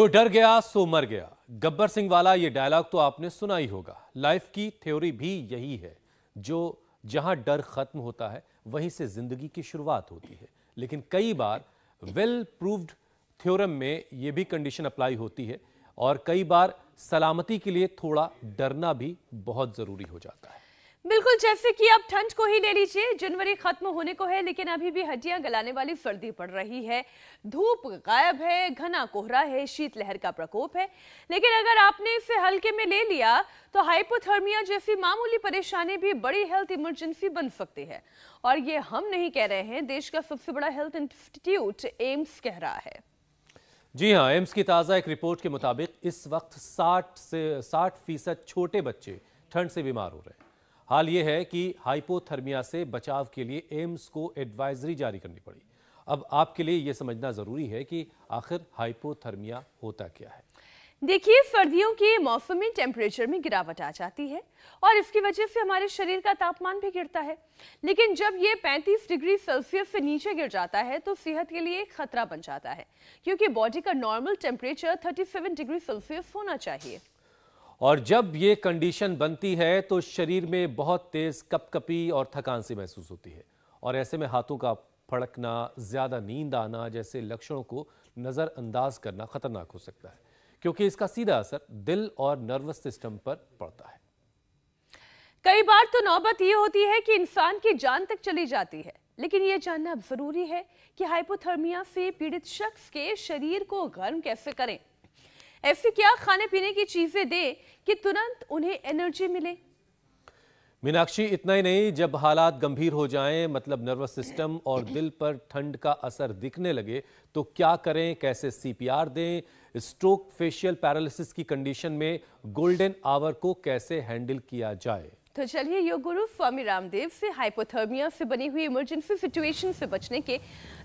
जो डर गया सो मर गया, गब्बर सिंह वाला ये डायलॉग तो आपने सुना ही होगा। लाइफ की थ्योरी भी यही है, जो जहां डर खत्म होता है वहीं से जिंदगी की शुरुआत होती है। लेकिन कई बार वेल प्रूव्ड थ्योरम में यह भी कंडीशन अप्लाई होती है और कई बार सलामती के लिए थोड़ा डरना भी बहुत जरूरी हो जाता है। बिल्कुल, जैसे कि आप ठंड को ही ले लीजिए। जनवरी खत्म होने को है, लेकिन अभी भी हड्डियां गलाने वाली सर्दी पड़ रही है। धूप गायब है, घना कोहरा है, शीतलहर का प्रकोप है। लेकिन अगर आपने इसे हल्के में ले लिया तो हाइपोथर्मिया जैसी मामूली परेशानी भी बड़ी हेल्थ इमरजेंसी बन सकती है। और ये हम नहीं कह रहे हैं, देश का सबसे बड़ा हेल्थ इंस्टीट्यूट एम्स कह रहा है। जी हां, एम्स की ताजा एक रिपोर्ट के मुताबिक इस वक्त 60% छोटे बच्चे ठंड से बीमार हो रहे हैं। हाल यह है कि हाइपोथर्मिया से बचाव के लिए एम्स को एडवाइजरी जारी करनी पड़ी। अब आपके लिए यह समझना जरूरी है कि आखिर हाइपोथर्मिया होता क्या है। देखिए, सर्दियों के मौसम में टेम्परेचर में गिरावट आ जाती है और इसकी वजह से हमारे शरीर का तापमान भी गिरता है। लेकिन जब ये 35 डिग्री सेल्सियस से नीचे गिर जाता है तो सेहत के लिए खतरा बन जाता है, क्योंकि बॉडी का नॉर्मल टेम्परेचर 37 डिग्री सेल्सियस होना चाहिए। और जब ये कंडीशन बनती है तो शरीर में बहुत तेज कपकपी और थकान सी महसूस होती है। और ऐसे में हाथों का फड़कना, ज्यादा नींद आना जैसे लक्षणों को नजरअंदाज करना खतरनाक हो सकता है, क्योंकि इसका सीधा असर दिल और नर्वस सिस्टम पर पड़ता है। कई बार तो नौबत ये होती है कि इंसान की जान तक चली जाती है। लेकिन ये जानना जरूरी है कि हाइपोथर्मिया से पीड़ित शख्स के शरीर को गर्म कैसे करें। ऐसी क्या खाने पीने की चीजें दें कि तुरंत उन्हें एनर्जी मिले। मीनाक्षी, इतना ही नहीं, जब हालात गंभीर हो जाएं, मतलब नर्वस सिस्टम और दिल पर ठंड का असर दिखने लगे, तो क्या करें, कैसे सीपीआर दें, स्ट्रोक, फेशियल पैरालिसिस की कंडीशन में गोल्डन आवर को कैसे हैंडल किया जाए। तो चलिए योग गुरु स्वामी रामदेव से हाइपोथर्मिया से बनी हुई इमरजेंसी सिचुएशन से बचने के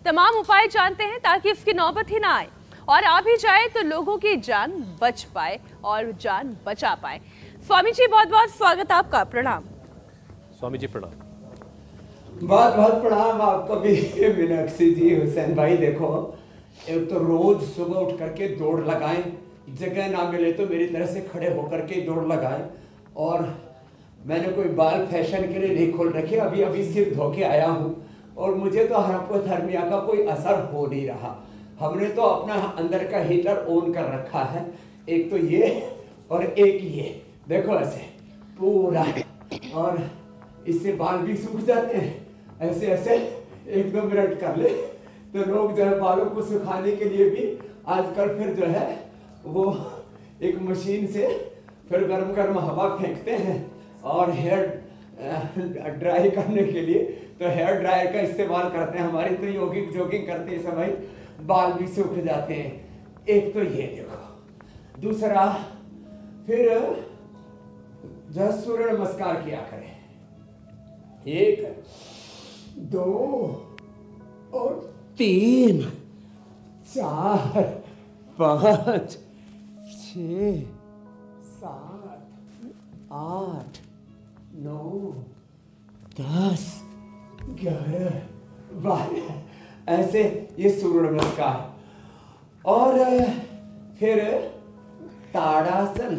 तमाम उपाय जानते हैं, ताकि इसकी नौबत ही ना आए, और आ भी जाए तो लोगों की जान बच पाए और जान बचा पाए। स्वामी जी, बहुत बहुत स्वागत आपका। प्रणाम स्वामी जी। प्रणाम। बहुत बहुत प्रणाम आपको भी मीनाक्षी जी। हुसैन भाई, देखो, एक तो रोज सुबह उठ करके दौड़ लगाएं, जगह ना मिले तो मेरी तरह से खड़े होकर के दौड़ लगाएं। और मैंने कोई बाल फैशन के लिए नहीं खोल रखे, अभी अभी सिर धो के आया हूँ और मुझे तो हाइपोथर्मिया का कोई असर हो नहीं रहा। हमने तो अपना अंदर का हीटर ऑन कर रखा है, एक तो ये और एक ये, देखो ऐसे पूरा, और इससे बाल भी सूख जाते हैं। ऐसे ऐसे 1-2 मिनट कर ले तो लोग जो है बालों को सुखाने के लिए भी आजकल फिर जो है वो एक मशीन से फिर गर्म गर्म हवा फेंकते हैं, और हेयर ड्राई करने के लिए तो हेयर ड्रायर का इस्तेमाल करते हैं। हमारी तो जॉगिंग करते समय बाल भी सूख जाते हैं। एक तो ये देखो, दूसरा फिर जो सूर्य नमस्कार किया करें, 1, 2 और 3, 4, 5, 6, 7, 8, 9, 10, 11, 12, ऐसे ये सूर्य नमस्कार। और फिर ताड़ासन,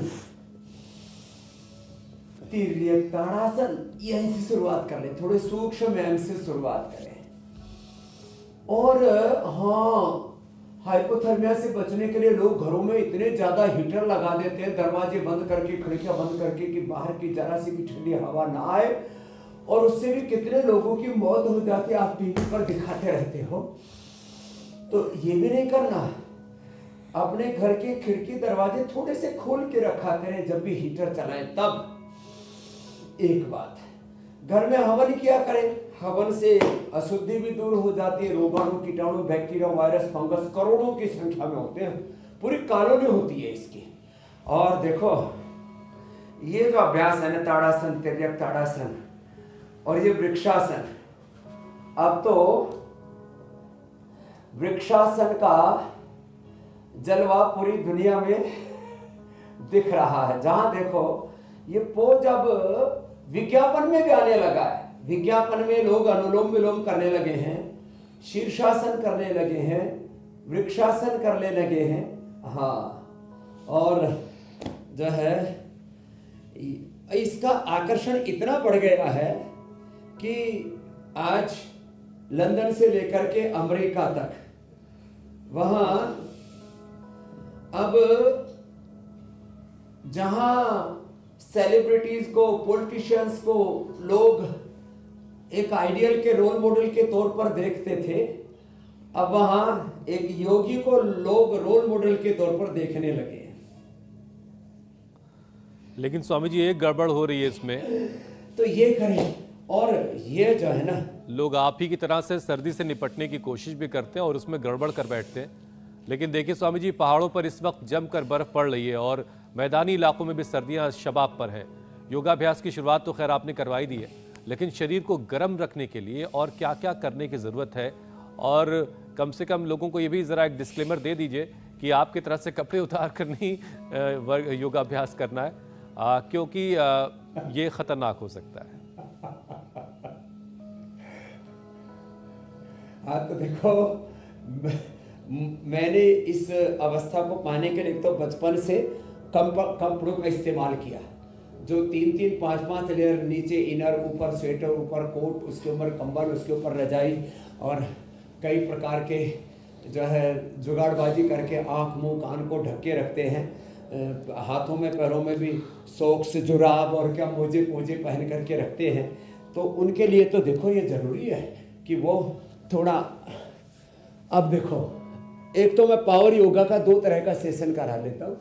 तिर्यक ताड़ासन, यहीं से शुरुआत कर ले, थोड़े सूक्ष्म व्यायाम से शुरुआत करें। और हाँ, हाइपोथर्मिया से बचने के लिए लोग घरों में इतने ज्यादा हीटर लगा देते हैं, दरवाजे बंद करके, खिड़कियां बंद करके, कि बाहर की जरा सी भी ठंडी हवा ना आए, और उससे भी कितने लोगों की मौत हो जाती है, आप टीवी पर दिखाते रहते हो। तो ये भी नहीं करना, अपने घर के खिड़की दरवाजे थोड़े से खोल के रखा करें जब भी हीटर चलाएं तब। एक बात, घर में हवन किया करें, हवन से अशुद्धि भी दूर हो जाती है। रोगाणु, कीटाणु, बैक्टीरिया, वायरस, फंगस करोड़ों की संख्या में होते हैं, पूरी कॉलोनी होती है इसकी। और देखो, ये जो अभ्यास है ना, ताड़ासन, तिर्यक ताड़ासन और ये वृक्षासन, अब तो वृक्षासन का जलवा पूरी दुनिया में दिख रहा है। जहां देखो ये पोज अब विज्ञापन में भी आने लगा है। विज्ञापन में लोग अनुलोम विलोम करने लगे हैं, शीर्षासन करने लगे हैं, वृक्षासन करने लगे हैं। हाँ, और जो है इसका आकर्षण इतना बढ़ गया है कि आज लंदन से लेकर के अमेरिका तक वहां अब जहां सेलिब्रिटीज को, पॉलिटिशियंस को लोग एक आइडियल के रोल मॉडल के तौर पर देखते थे, अब वहां एक योगी को लोग रोल मॉडल के तौर पर देखने लगे। लेकिन स्वामी जी एक गड़बड़ हो रही है इसमें। तो ये करें, और ये जो है ना, लोग आप ही की तरह से सर्दी से निपटने की कोशिश भी करते हैं और उसमें गड़बड़ कर बैठते हैं। लेकिन देखिए स्वामी जी, पहाड़ों पर इस वक्त जमकर बर्फ पड़ रही है और मैदानी इलाकों में भी सर्दियां शबाब पर हैं। योगाभ्यास की शुरुआत तो खैर आपने करवाई दी है, लेकिन शरीर को गर्म रखने के लिए और क्या क्या करने की ज़रूरत है, और कम से कम लोगों को ये भी ज़रा एक डिस्क्लेमर दे दीजिए कि आपकी तरह से कपड़े उतार कर नहीं योगाभ्यास करना है, क्योंकि ये ख़तरनाक हो सकता है। हाँ, तो देखो, मैंने इस अवस्था को पाने के लिए तो बचपन से कपड़ों का इस्तेमाल किया, जो 3-3, 5-5 लेयर, नीचे इनर, ऊपर स्वेटर, ऊपर कोट, उसके ऊपर कंबल, उसके ऊपर रजाई, और कई प्रकार के जो है जुगाड़बाजी करके आँख, मुंह, कान को ढक के रखते हैं। हाथों में, पैरों में भी सॉक्स, जुराब और क्या मोजे पहन करके रखते हैं। तो उनके लिए तो देखो ये ज़रूरी है कि वो थोड़ा, अब देखो, एक तो मैं पावर योगा का 2 तरह का सेशन करा लेता हूँ,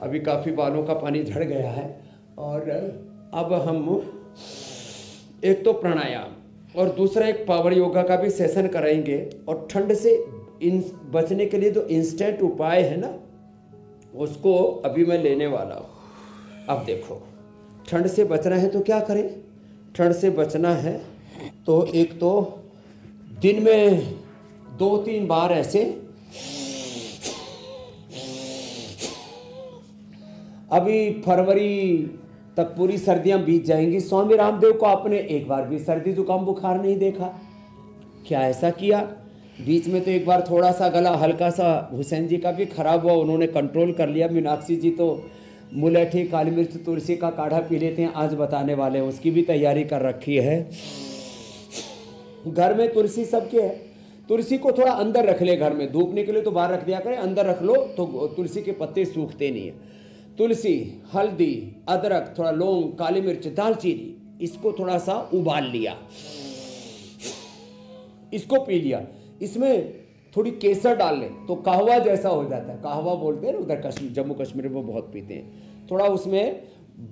अभी काफ़ी बालों का पानी झड़ गया है, और अब हम एक तो प्राणायाम और दूसरा एक पावर योगा का भी सेशन कराएंगे। और ठंड से बचने के लिए जो इंस्टेंट उपाय है ना, उसको अभी मैं लेने वाला हूँ। अब देखो, ठंड से बचना है तो क्या करें? ठंड से बचना है तो एक तो दिन में 2-3 बार ऐसे, अभी फरवरी तक पूरी सर्दियां बीत जाएंगी। स्वामी रामदेव को आपने एक बार भी सर्दी जुकाम बुखार नहीं देखा, क्या ऐसा किया? बीच में तो एक बार थोड़ा सा गला हल्का सा हुसैन जी का भी खराब हुआ, उन्होंने कंट्रोल कर लिया। मीनाक्षी जी तो मुलैठी, काली मिर्च, तुलसी का काढ़ा पी लेते हैं, आज बताने वाले हैं, उसकी भी तैयारी कर रखी है। घर में तुलसी सबके है, तुलसी को थोड़ा अंदर रख ले, घर में धूप निकले तो बाहर रख दिया करें, अंदर रख लो तो तुलसी के पत्ते सूखते नहीं है। तुलसी, हल्दी, अदरक, थोड़ा लौंग, काली मिर्च, दालचीनी, इसको थोड़ा सा उबाल लिया, इसको पी लिया। इसमें थोड़ी केसर डाल लें तो कहवा जैसा हो जाता है, कहवा बोलते हैं उधर कश्मीर, जम्मू कश्मीर में बहुत पीते हैं। थोड़ा उसमें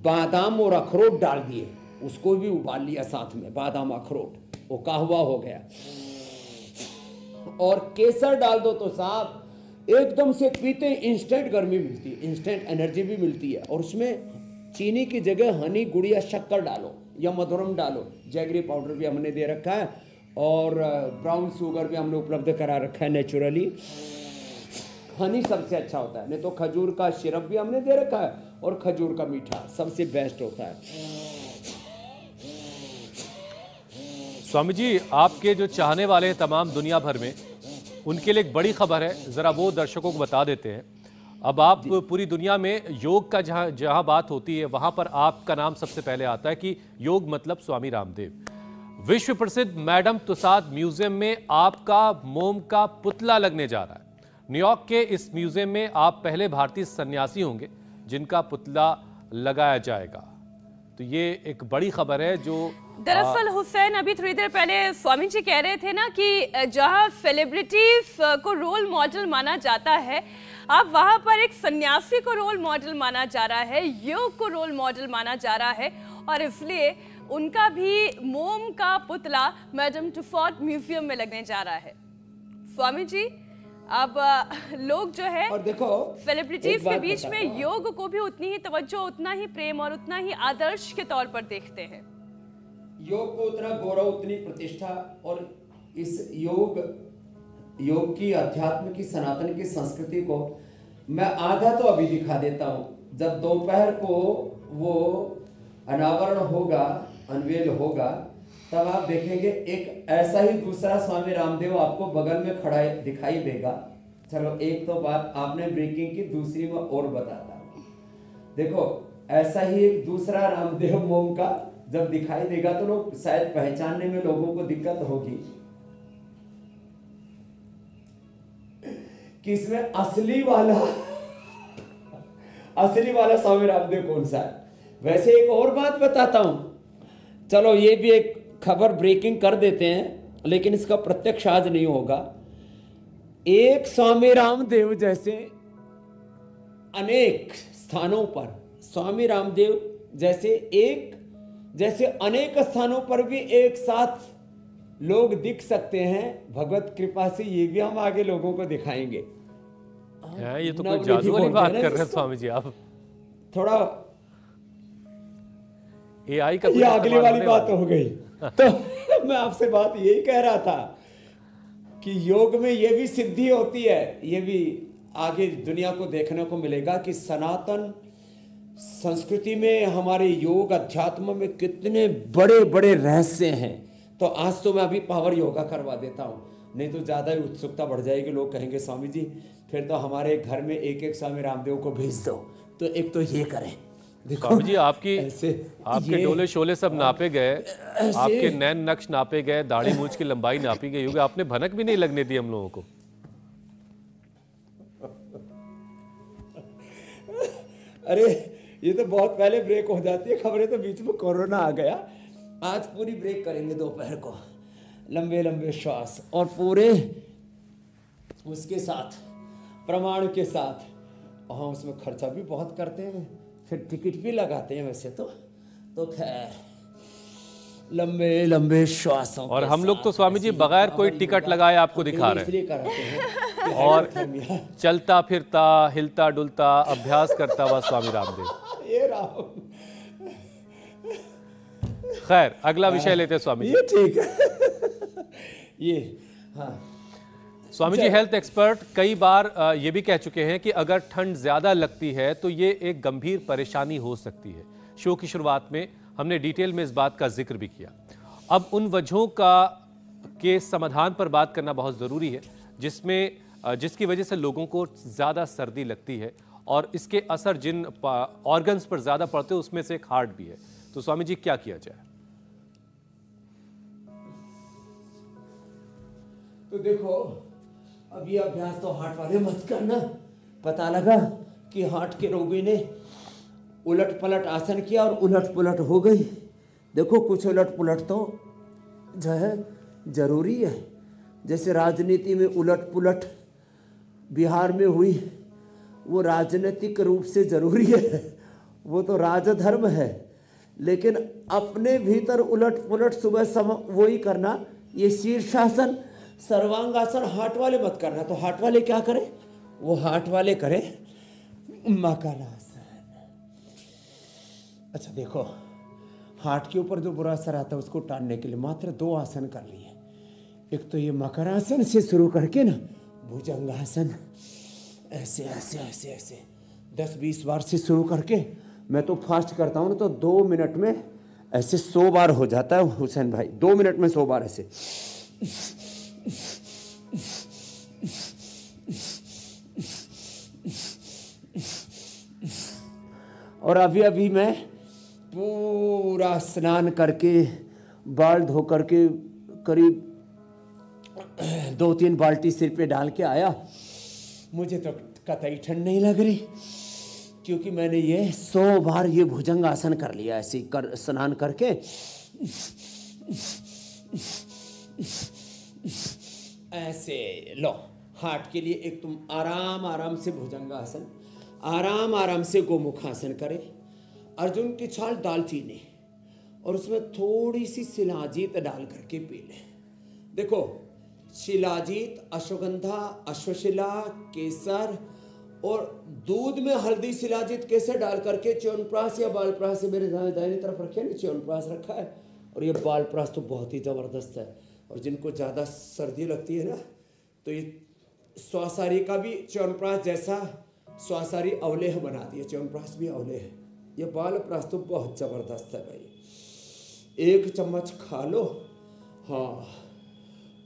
बादाम और अखरोट डाल दिए, उसको भी उबाल लिया साथ में, बादाम अखरोट, वो कहवा हो गया। और केसर डाल दो तो साहब एकदम से पीते इंस्टेंट गर्मी मिलती है, इंस्टेंट एनर्जी भी मिलती है। और उसमें चीनी की जगह हनी, गुड़ या शक्कर डालो या मधुरम डालो, जैगरी पाउडर भी हमने दे रखा है, और ब्राउन शुगर भी हमने उपलब्ध करा रखा है नेचुरली। हनी सबसे अच्छा होता है, नहीं तो खजूर का सिरप भी हमने दे रखा है, और खजूर का मीठा सबसे बेस्ट होता है। स्वामी जी, आपके जो चाहने वाले हैं तमाम दुनिया भर में, उनके लिए एक बड़ी खबर है, ज़रा वो दर्शकों को बता देते हैं। अब आप पूरी दुनिया में योग का जहां बात होती है, वहां पर आपका नाम सबसे पहले आता है कि योग मतलब स्वामी रामदेव। विश्व प्रसिद्ध मैडम तुसाद म्यूजियम में आपका मोम का पुतला लगने जा रहा है। न्यूयॉर्क के इस म्यूजियम में आप पहले भारतीय सन्यासी होंगे जिनका पुतला लगाया जाएगा। तो ये एक बड़ी खबर है। जो दरअसल हुसैन, अभी थोड़ी देर पहले स्वामी जी कह रहे थे ना कि जहां सेलिब्रिटीज को रोल मॉडल माना जाता है, अब वहां पर एक सन्यासी को रोल मॉडल माना जा रहा है, योग को रोल मॉडल माना जा रहा है, और इसलिए उनका भी मोम का पुतला मैडम तुसाद म्यूजियम में लगने जा रहा है। स्वामी जी, अब लोग जो है, और देखो, सेलिब्रिटीज के बीच में योग को भी उतनी ही तवज्जो, उतना ही प्रेम और उतना ही आदर्श के तौर पर देखते हैं। योग को उतना गौरव, उतनी प्रतिष्ठा, और इस योग की, अध्यात्म की, सनातन की संस्कृति को मैं आधा तो अभी दिखा देता हूँ। जब दोपहर को वो अनावरण होगा, अनवेल होगा, तब आप देखेंगे एक ऐसा ही दूसरा स्वामी रामदेव आपको बगल में खड़ा दिखाई देगा। चलो एक तो बात आपने ब्रेकिंग की, दूसरी मैं और बताता हूँ। देखो ऐसा ही एक दूसरा रामदेव मोम का जब दिखाई देगा तो लोग शायद पहचानने में लोगों को दिक्कत होगी कि इसमें असली वाला स्वामी रामदेव कौन सा है। वैसे एक और बात बताता हूं, चलो ये भी एक खबर ब्रेकिंग कर देते हैं, लेकिन इसका प्रत्यक्ष आज नहीं होगा। एक स्वामी रामदेव जैसे अनेक स्थानों पर, स्वामी रामदेव जैसे अनेक स्थानों पर भी एक साथ लोग दिख सकते हैं। भगवत कृपा से ये भी हम आगे लोगों को दिखाएंगे। ये तो कोई जादू वाली बात कर रहे हैं स्वामी जी आप। थोड़ा एआई का ये अगली वाली बात हो गई। तो मैं आपसे बात यही कह रहा था कि योग में ये भी सिद्धि होती है, ये भी आगे दुनिया को देखने को मिलेगा कि सनातन संस्कृति में हमारे योग अध्यात्म में कितने बड़े बड़े रहस्य हैं। तो आज तो मैं अभी पावर योगा करवा देता हूँ, नहीं तो ज़्यादा ही उत्सुकता बढ़ जाएगी। लोग कहेंगे स्वामी जी फिर तो हमारे घर में एक एक स्वामी रामदेव को भेज दो। तो एक तो ये करें, देखो स्वामी जी आपके डोले शोले सब नापे गए, आपके नैन नक्श नापे गए, दाढ़ी मूंछ की लंबाई नापी गई होगी, आपने भनक भी नहीं लगने दी हम लोगों को। अरे ये तो बहुत पहले ब्रेक हो जाती है खबरें, तो बीच में कोरोना आ गया। आज पूरी ब्रेक करेंगे दोपहर को, लंबे लंबे श्वास और पूरे उसके साथ प्रमाण के साथ। हाँ उसमें खर्चा भी बहुत करते हैं, फिर टिकट भी लगाते हैं वैसे तो खैर लंबे लंबे श्वासों। और हम लोग तो स्वामी जी बगैर कोई टिकट लगाए आपको दिखा रहे हैं और चलता फिरता हिलता डुलता अभ्यास करता हुआ स्वामी रामदेव। ये राम, खैर अगला विषय लेते हैं स्वामी जी। ये ठीक है। ये हाँ स्वामी जी हेल्थ एक्सपर्ट कई बार ये भी कह चुके हैं कि अगर ठंड ज्यादा लगती है तो ये एक गंभीर परेशानी हो सकती है। शो की शुरुआत में हमने डिटेल में इस बात का जिक्र भी किया। अब उन वजहों के समाधान पर बात करना बहुत जरूरी है जिसकी वजह से लोगों को ज्यादा सर्दी लगती है और इसके असर जिन ऑर्गन्स पर ज्यादा पड़ते हैं उसमें से एक हार्ट भी है। तो स्वामी जी क्या किया जाए? तो देखो अब ये अभ्यास तो हार्ट वाले मत करना। पता लगा कि हार्ट के रोगी ने उलट पलट आसन किया और उलट पुलट हो गई। देखो कुछ उलट पुलट तो जो है जरूरी है, जैसे राजनीति में उलट पुलट बिहार में हुई, वो राजनीतिक रूप से जरूरी है, वो तो राजधर्म है। लेकिन अपने भीतर उलट पुलट सुबह वही करना, ये शीर्षासन सर्वांगासन हार्ट वाले मत करना। तो हार्ट वाले क्या करें? वो हार्ट वाले करें मकरासन। अच्छा देखो हार्ट के ऊपर जो बुरा असर आता है उसको टालने के लिए मात्र 2 आसन कर लिए। एक तो ये मकरासन से शुरू करके ना भुजंगासन, ऐसे ऐसे ऐसे ऐसे 10-20 बार से शुरू करके, मैं तो फास्ट करता हूँ ना तो 2 मिनट में ऐसे 100 बार हो जाता है हुसैन भाई। 2 मिनट में 100 बार ऐसे। और अभी अभी मैं पूरा स्नान करके बाल धो करके करीब 2-3 बाल्टी सिर पे डाल के आया। मुझे तो कतई ठंड नहीं लग रही, क्योंकि मैंने ये 100 बार ये भुजंग आसन कर लिया ऐसे कर स्नान करके। ऐसे लो हार्ट के लिए एक तुम आराम आराम से भुजंगासन, आराम आराम से गोमुखासन करे। अर्जुन की छाल दालचीनी और उसमें थोड़ी सी शिलाजीत डाल करके पी ले। देखो शिलाजीत, अश्वगंधा, अश्वशिला, केसर और दूध में हल्दी, शिलाजीत, केसर डाल करके च्यवनप्राश या बालप्राश, मेरे दाहिनी तरफ रखे ना च्यवनप्राश रखा है, और ये बालप्राश तो बहुत ही ज़बरदस्त है। और जिनको ज़्यादा सर्दी लगती है ना तो ये स्वासारी का भी च्यवनप्राश जैसा स्वासारी अवलेह बना दिया, च्यवनप्राश भी अवलेह है। ये बालप्राश तो बहुत ज़बरदस्त है भाई। 1 चम्मच खा लो, हाँ,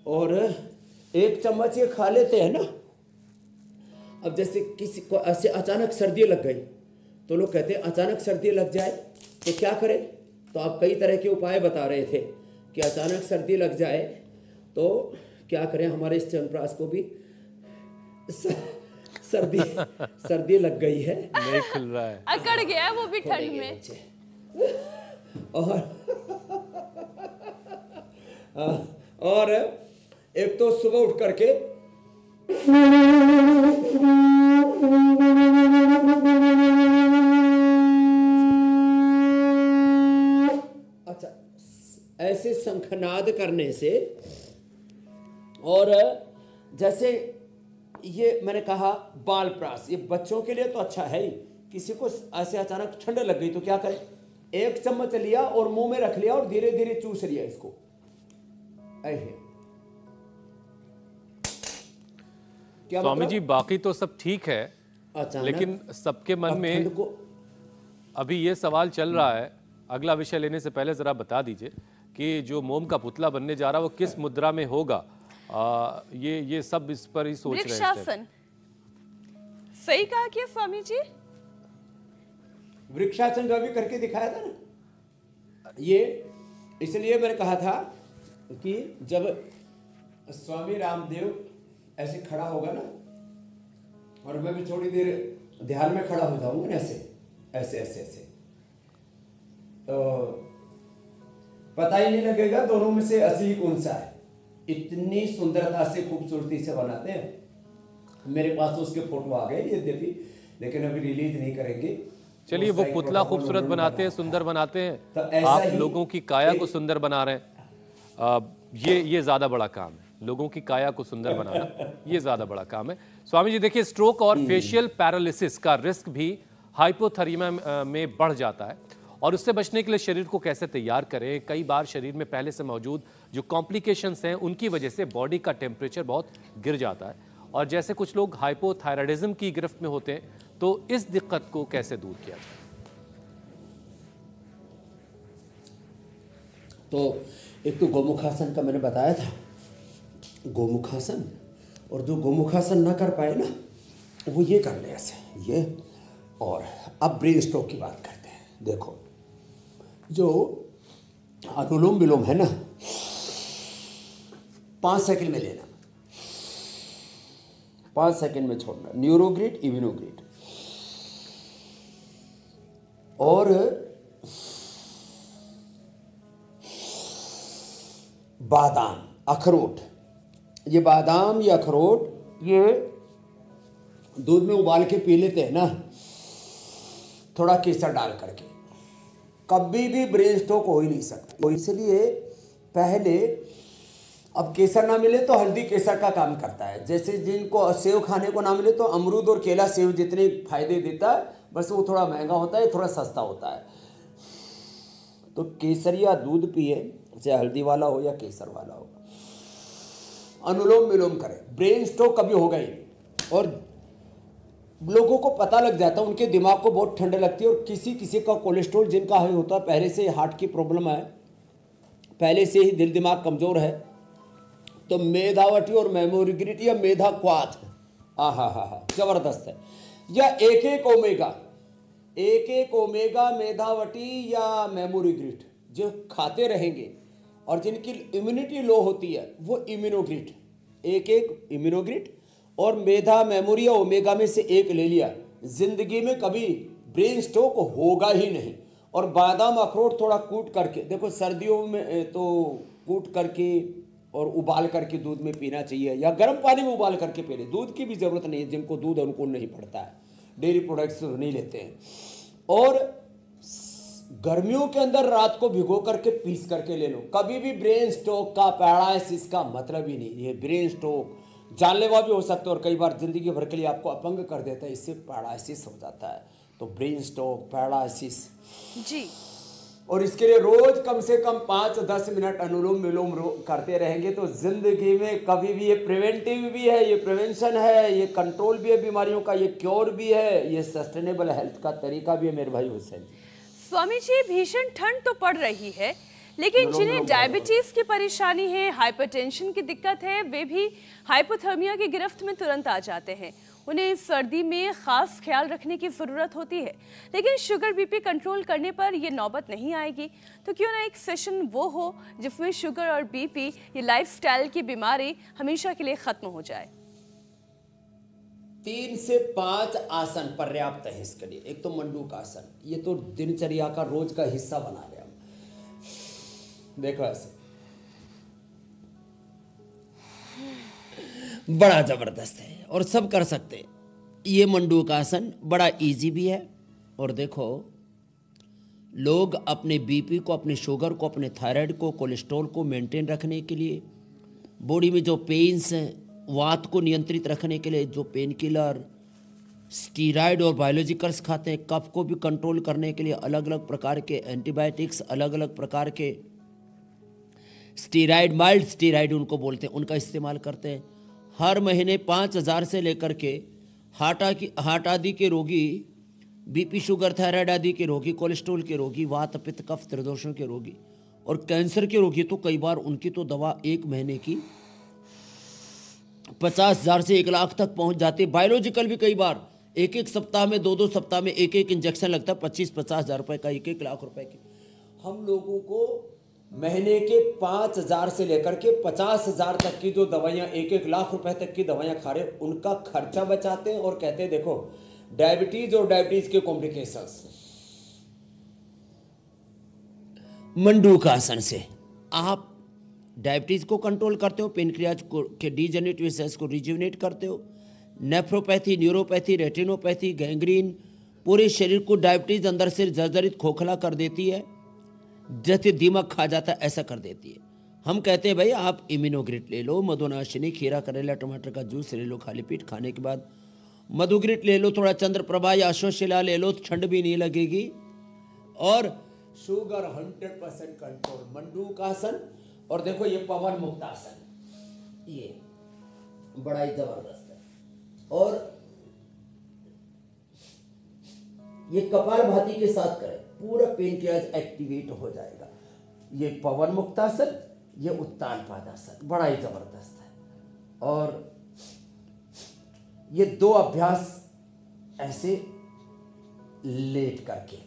और 1 चम्मच ये खा लेते हैं ना अब जैसे किसी को ऐसे अचानक सर्दी लग गई तो लोग कहते हैं अचानक सर्दी लग जाए तो क्या करें। तो आप कई तरह के उपाय बता रहे थे कि अचानक सर्दी लग जाए तो क्या करें। हमारे इस च्यवनप्राश को भी सर्दी लग गई है, नहीं खुल रहा है, अकड़ गया वो भी ठंड में। और एक तो सुबह उठ करके अच्छा ऐसे शंखनाद करने से, और जैसे ये मैंने कहा बालप्राश, ये बच्चों के लिए तो अच्छा है ही। किसी को ऐसे अचानक ठंड लग गई तो क्या करें, एक चम्मच लिया और मुंह में रख लिया और धीरे धीरे चूस लिया इसको ऐसे। स्वामी जी बाकी तो सब ठीक है, लेकिन सबके मन में अभी ये सवाल चल रहा है। अगला विषय लेने से पहले जरा बता दीजिए कि जो मोम का पुतला बनने जा रहा है वो किस मुद्रा में होगा। ये सब इस पर ही सोच रहे हैं। वृक्षासन सही कहा क्या स्वामी जी? वृक्षासन का भी करके दिखाया था ना ये, इसलिए मैंने कहा था कि जब स्वामी रामदेव ऐसे खड़ा होगा ना और मैं भी थोड़ी देर ध्यान में खड़ा हो जाऊंगा ना ऐसे ऐसे ऐसे ऐसे, तो पता ही नहीं लगेगा दोनों में से असली कौन सा है। इतनी सुंदरता से खूबसूरती से बनाते हैं। मेरे पास तो उसके फोटो आ गए यद्यपि, लेकिन अभी रिलीज नहीं करेंगे। चलिए वो पुतला खूबसूरत बनाते हैं, सुंदर बनाते हैं, तो आप लोगों की काया को सुंदर बना रहे हैं। ये ज्यादा बड़ा काम है, लोगों की काया को सुंदर बनाना ये ज्यादा बड़ा काम है। स्वामी जी देखिए, स्ट्रोक और फेशियल पैरालिसिस का रिस्क भी हाइपोथर्मिया में बढ़ जाता है, और उससे बचने के लिए शरीर को कैसे तैयार करें। कई बार शरीर में पहले से मौजूद जो कॉम्प्लिकेशंस हैं उनकी वजह से बॉडी का टेम्परेचर बहुत गिर जाता है, और जैसे कुछ लोग हाइपोथायराइडिज्म की गिरफ्त में होते हैं, तो इस दिक्कत को कैसे दूर किया जाए? तो एक तो गोमुखासन का मैंने बताया था, गोमुखासन, और जो गोमुखासन ना कर पाए ना वो ये कर ले ऐसे ये। और अब ब्रेन स्ट्रोक की बात करते हैं। देखो जो अनुलोम विलोम है ना, 5 सेकंड में लेना, 5 सेकंड में छोड़ना, न्यूरोग्रिड इम्यूनोग्रिड। और बादाम अखरोट, ये बादाम या अखरोट ये दूध में उबाल के पी लेते हैं ना, थोड़ा केसर डाल करके, कभी भी ब्रेन स्ट्रोक हो ही नहीं सकता। तो इसलिए पहले, अब केसर ना मिले तो हल्दी केसर का काम करता है। जैसे जिनको सेव खाने को ना मिले तो अमरूद और केला सेव जितने फायदे देता है, बस वो थोड़ा महंगा होता है, थोड़ा सस्ता होता है। तो केसर या दूध पिए, चाहे हल्दी वाला हो या केसर वाला हो, अनुलोम विलोम करें, ब्रेन स्ट्रोक कभी होगा ही नहीं। और लोगों को पता लग जाता है, उनके दिमाग को बहुत ठंड लगती है। और किसी किसी का कोलेस्ट्रॉल जिनका हाई होता है, पहले से हार्ट की प्रॉब्लम है, पहले से ही दिल दिमाग कमजोर है, तो मेधावटी और मेमोरीग्रिट या मेधा क्वाथ हा जबरदस्त है। या एक एक ओमेगा मेधावटी या मेमोरीग्रिट जो खाते रहेंगे, और जिनकी इम्यूनिटी लो होती है वो इम्यूनोग्रिट, एक इम्यूनोग्रिट और मेधा मेमोरी या ओमेगा में से एक ले लिया, जिंदगी में कभी ब्रेन स्ट्रोक होगा ही नहीं। और बादाम अखरोट थोड़ा कूट करके, देखो सर्दियों में तो कूट करके और उबाल करके दूध में पीना चाहिए, या गर्म पानी में उबाल करके पी ले। दूध की भी जरूरत नहीं है, जिनको दूध अनुकूल नहीं पड़ता है, डेयरी प्रोडक्ट्स नहीं लेते हैं। और गर्मियों के अंदर रात को भिगो करके पीस करके ले लो। कभी भी ब्रेन स्ट्रोक का पैरालिसिस का मतलब ही नहीं, ये ब्रेन स्ट्रोक जानलेवा भी हो सकता है और कई बार जिंदगी भर के लिए आपको अपंग कर देता है, इससे पैरालिसिस हो जाता है। तो ब्रेन स्ट्रोक, पैरालिसिस जी, और इसके लिए रोज कम से कम 5-10 मिनट अनुलोम विलोम करते रहेंगे तो जिंदगी में कभी भी, ये प्रिवेंटिव भी है, ये प्रिवेंशन है, ये कंट्रोल भी है बीमारियों का, ये क्योर भी है, ये सस्टेनेबल हेल्थ का तरीका भी है मेरे भाई हुसैन। स्वामी जी भीषण ठंड तो पड़ रही है, लेकिन जिन्हें डायबिटीज की परेशानी है, हाइपरटेंशन की दिक्कत है, वे भी हाइपोथर्मिया की गिरफ्त में तुरंत आ जाते हैं। उन्हें सर्दी में खास ख्याल रखने की ज़रूरत होती है। लेकिन शुगर बीपी कंट्रोल करने पर यह नौबत नहीं आएगी, तो क्यों ना एक सेशन वो हो जिसमें शुगर और बीपी, ये लाइफस्टाइल की बीमारी हमेशा के लिए ख़त्म हो जाए। 3 से 5 आसन पर्याप्त है इसके लिए। एक तो मंडूक आसन, ये तो दिनचर्या का रोज का हिस्सा बना लिया। देखो ऐसे बड़ा जबरदस्त है और सब कर सकते हैं। ये मंडूक आसन बड़ा इजी भी है। और देखो, लोग अपने बीपी को, अपने शुगर को, अपने थायराइड को, कोलेस्ट्रॉल को मेंटेन रखने के लिए, बॉडी में जो पेन्स हैं, वात को नियंत्रित रखने के लिए जो पेन किलर, स्टीराइड और बायोलॉजिकल्स खाते हैं, कफ को भी कंट्रोल करने के लिए अलग अलग प्रकार के एंटीबायोटिक्स, अलग अलग प्रकार के स्टीराइड, माइल्ड स्टीराइड उनको बोलते हैं, उनका इस्तेमाल करते हैं। हर महीने 5,000 से लेकर के हार्ट आदि के रोगी, बीपी, शुगर, थायराइड आदि के रोगी, कोलेस्ट्रॉल के रोगी, वात, पित्त, कफ, त्रिदोषों के रोगी और कैंसर के रोगी, तो कई बार उनकी तो दवा एक महीने की 50,000 से 1 लाख तक पहुंच जाती है। बायोलॉजिकल भी कई बार एक सप्ताह में, 2 सप्ताह में एक इंजेक्शन लगता है 25-50 हज़ार रुपए का, 1 लाख रुपए की। हम लोगों को महीने के 5,000 से लेकर के 50,000 तक की जो दवाइयाँ, 1 लाख रुपए तक की दवाइयाँ खा रहे, उनका खर्चा बचाते हैं। और कहते हैं देखो, डायबिटीज और डायबिटीज के कॉम्प्लिकेशंस मंडूक आसन से आप डायबिटीज को कंट्रोल करते हो, पेनक्रियाज को के डीजेनरेटिव सेल्स को रिजुविनेट करते हो, नेफ्रोपैथी, न्यूरोपैथी, रेटिनोपैथी, गैंग्रीन, पूरे शरीर को डायबिटीज अंदर से जर्जरित, खोखला कर देती है, जैसे दीमक खा जाता है ऐसा कर देती है। हम कहते हैं भाई आप इम्यूनोग्रिट ले लो, मधुनाशिनी, खीरा, करेला, टमाटर का जूस ले लो, खाली पेट खाने के बाद मधुग्रिट ले लो, थोड़ा चंद्रप्रभा या अश्वशिला ले लो, ठंड भी नहीं लगेगी। और शुगर 100% कंट्रोल, मंडूक आसन। और देखो ये पवन मुक्त आसन, ये बड़ा ही जबरदस्त है। और ये कपालभाति के साथ करें, पूरा पेनक्रियाज एक्टिवेट हो जाएगा। ये पवन मुक्तासन, ये उत्तान पादासन, बड़ा ही जबरदस्त है। और ये 2 अभ्यास ऐसे लेट करके,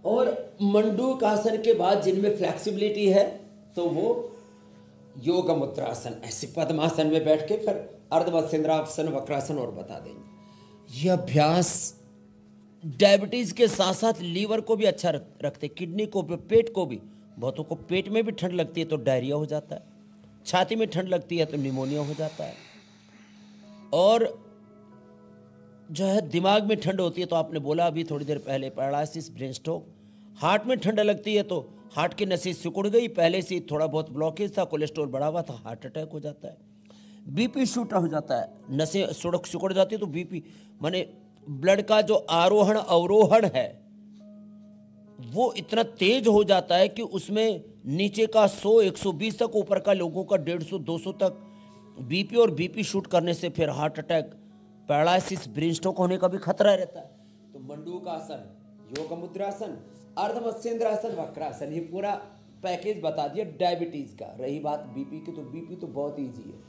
और मंडूक आसन के बाद जिनमें फ्लेक्सिबिलिटी है तो वो योग मुद्रासन, ऐसे पद्मासन में बैठ के फिर अर्धमत्स्येंद्रासन, वक्रासन और बता देंगे। ये अभ्यास डायबिटीज के साथ साथ लीवर को भी अच्छा रखते, किडनी को भी, पेट को भी। बहुतों को पेट में भी ठंड लगती है तो डायरिया हो जाता है, छाती में ठंड लगती है तो निमोनिया हो जाता है, और जो है दिमाग में ठंड होती है तो आपने बोला अभी थोड़ी देर पहले पैरालिसिस, ब्रेन स्ट्रोक। हार्ट में ठंड लगती है तो हार्ट की नसें सिकुड़ गई, पहले से थोड़ा बहुत ब्लॉकेज था, कोलेस्ट्रॉल बढ़ा हुआ था, हार्ट अटैक हो जाता है। बीपी शूट हो जाता है, नसें सिकुड़ जाती है तो बीपी, माने ब्लड का जो आरोहण अवरोहण है वो इतना तेज हो जाता है कि उसमें नीचे का 100-120 तक, ऊपर का लोगों का 150-200 तक बीपी, और बीपी शूट करने से फिर heart attack, paralysis, brain stroke होने का भी खतरा रहता है। तो मंडूक आसन, योग मुद्रासन, अर्धमत्स्येंद्रासन, वक्रासन, ये पूरा पैकेज बता दिया डायबिटीज का। रही बात बीपी की, तो बीपी तो बहुत ईजी है।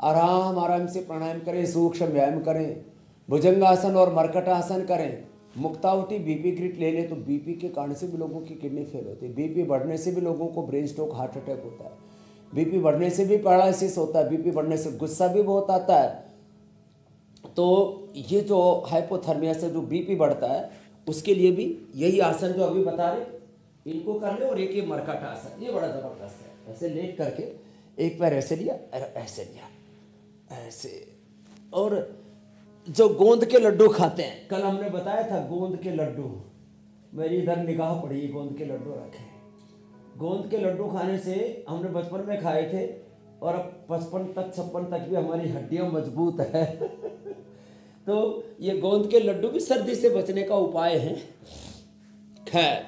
आराम आराम से प्राणायाम करें, सूक्ष्म व्यायाम करें, भुजंगासन और मरकटासन करें, मुक्तावटी बीपी ग्रिट ले ले तो बीपी के कारण से भी लोगों की किडनी फेल होती है, बीपी बढ़ने से भी लोगों को ब्रेन स्ट्रोक, हार्ट अटैक होता है, बीपी बढ़ने से भी पैरालिसिस होता है, बीपी बढ़ने से गुस्सा भी बहुत आता है। तो ये जो हाइपोथर्मिया से जो बीपी बढ़ता है उसके लिए भी यही आसन जो अभी बता रहे, इनको कर ले। और एक ये मरकट आसन, ये बड़ा जबरदस्त है। ऐसे लेट करके एक पैर ऐसे लिया, ऐसे लिया, ऐसे। और जो गोंद के लड्डू खाते हैं, कल हमने बताया था गोंद के लड्डू, मेरी इधर निगाह पड़ी, गोंद के लड्डू रखे। गोंद के लड्डू खाने से हमने बचपन में खाए थे और अब 55 तक 56 तक भी हमारी हड्डियां मजबूत है। तो ये गोंद के लड्डू भी सर्दी से बचने का उपाय है। खैर,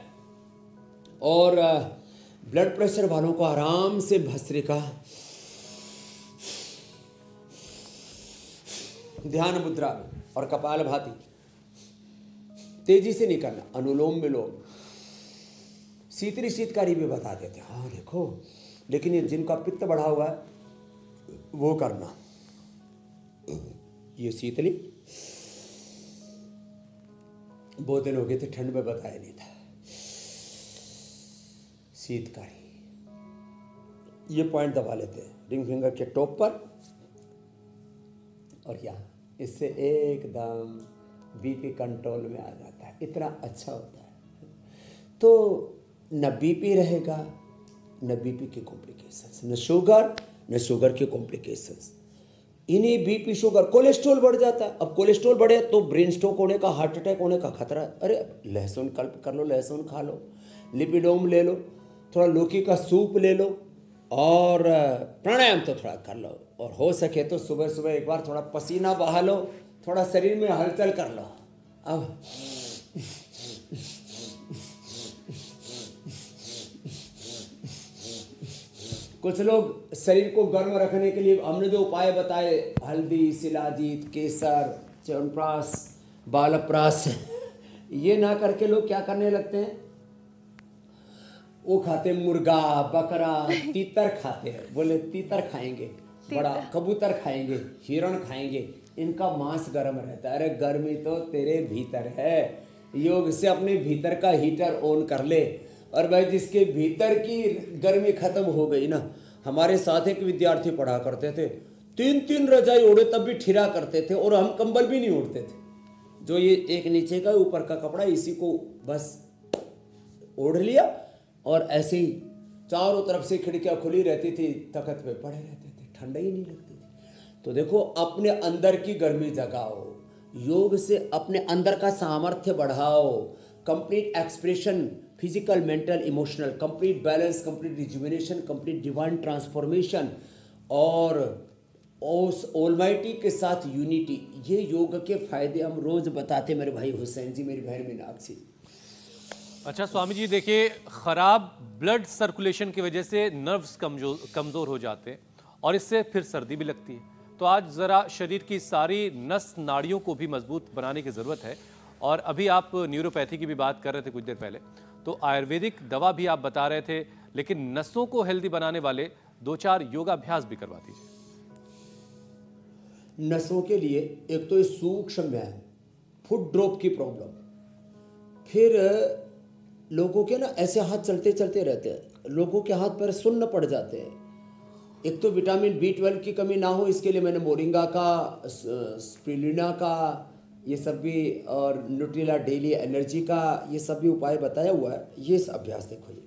और ब्लड प्रेशर वालों को आराम से भस्त्रिका, ध्यान मुद्रा और कपालभाति तेजी से नहीं करना, अनुलोम विलोम, शीतली शीतकारी भी बता देते। हाँ देखो, लेकिन ये जिनका पित्त बढ़ा हुआ है वो करना, ये शीतली बहुत दिन हो गए थे ठंड में बताया नहीं था। शीतकारी, ये पॉइंट दबा लेते हैं रिंग फिंगर के टॉप पर और यहाँ, इससे एकदम बीपी कंट्रोल में आ जाता है। इतना अच्छा होता है। तो न बीपी रहेगा, न बीपी के कॉम्प्लिकेशंस, न शुगर के कॉम्प्लिकेशंस। इन्हीं बीपी शुगर, कोलेस्ट्रॉल बढ़ जाता है। अब कोलेस्ट्रॉल बढ़े तो ब्रेन स्ट्रोक होने का, हार्ट अटैक होने का खतरा है। अरे लहसुन कल्प कर लो, लहसुन खा लो, लिपिडोम ले लो, थोड़ा लौकी का सूप ले लो और प्राणायाम तो थोड़ा कर लो। और हो सके तो सुबह सुबह एक बार थोड़ा पसीना बहा लो, थोड़ा शरीर में हलचल कर लो। अब कुछ लोग शरीर को गर्म रखने के लिए हमने जो उपाय बताए, हल्दी, शिलाजीत, केसर, च्यवनप्राश, बालप्राश, ये ना करके लोग क्या करने लगते हैं, वो खाते मुर्गा, बकरा, तीतर खाते हैं। बोले तीतर खाएंगे, बड़ा कबूतर खाएंगे, हिरण खाएंगे, इनका मांस गर्म रहता है। अरे गर्मी तो तेरे भीतर है। योग से अपने भीतर का हीटर ऑन कर ले। और भाई जिसके भीतर की गर्मी खत्म हो गई ना, हमारे साथ एक विद्यार्थी पढ़ा करते थे, 3-3 रजाई ओढ़े तब भी ठिरा करते थे और हम कंबल भी नहीं ओढ़ते थे। जो ये एक नीचे का ऊपर का कपड़ा, इसी को बस ओढ़ लिया और ऐसे ही चारों तरफ से खिड़कियां खुली रहती थी, तख्त पे पड़े रहते थे, ठंडा ही नहीं लगती थी। तो देखो, अपने अंदर की गर्मी जगाओ, योग से अपने अंदर का सामर्थ्य बढ़ाओ, complete expression, physical, mental, emotional, complete balance, complete rejuvenation, complete divine transformation और उस ऑलमाइटी के साथ यूनिटी। ये योग के फायदे हम रोज बताते मेरे भाई हुसैन जी, मेरी बहन मीनाक्षी। अच्छा स्वामी जी, देखिए, खराब ब्लड सर्कुलेशन की वजह से नर्व्स कमजोर हो जाते हैं और इससे फिर सर्दी भी लगती है। तो आज जरा शरीर की सारी नस नाड़ियों को भी मजबूत बनाने की जरूरत है। और अभी आप न्यूरोपैथी की भी बात कर रहे थे कुछ देर पहले, तो आयुर्वेदिक दवा भी आप बता रहे थे, लेकिन नसों को हेल्दी बनाने वाले 2-4 योगाभ्यास भी करवा दीजिए। नसों के लिए एक तो सूक्ष्म व्यायाम, फुट ड्रॉप की प्रॉब्लम, फिर लोगों के ना ऐसे हाथ चलते चलते रहते हैं, लोगों के हाथ पैर सुन्न पड़ जाते हैं। एक तो विटामिन B12 की कमी ना हो, इसके लिए मैंने मोरिंगा का, स्पिरुलिना का, ये सब भी, और न्यूट्रिला डेली एनर्जी का, ये सब भी उपाय बताया हुआ है। ये अभ्यास देखो, ये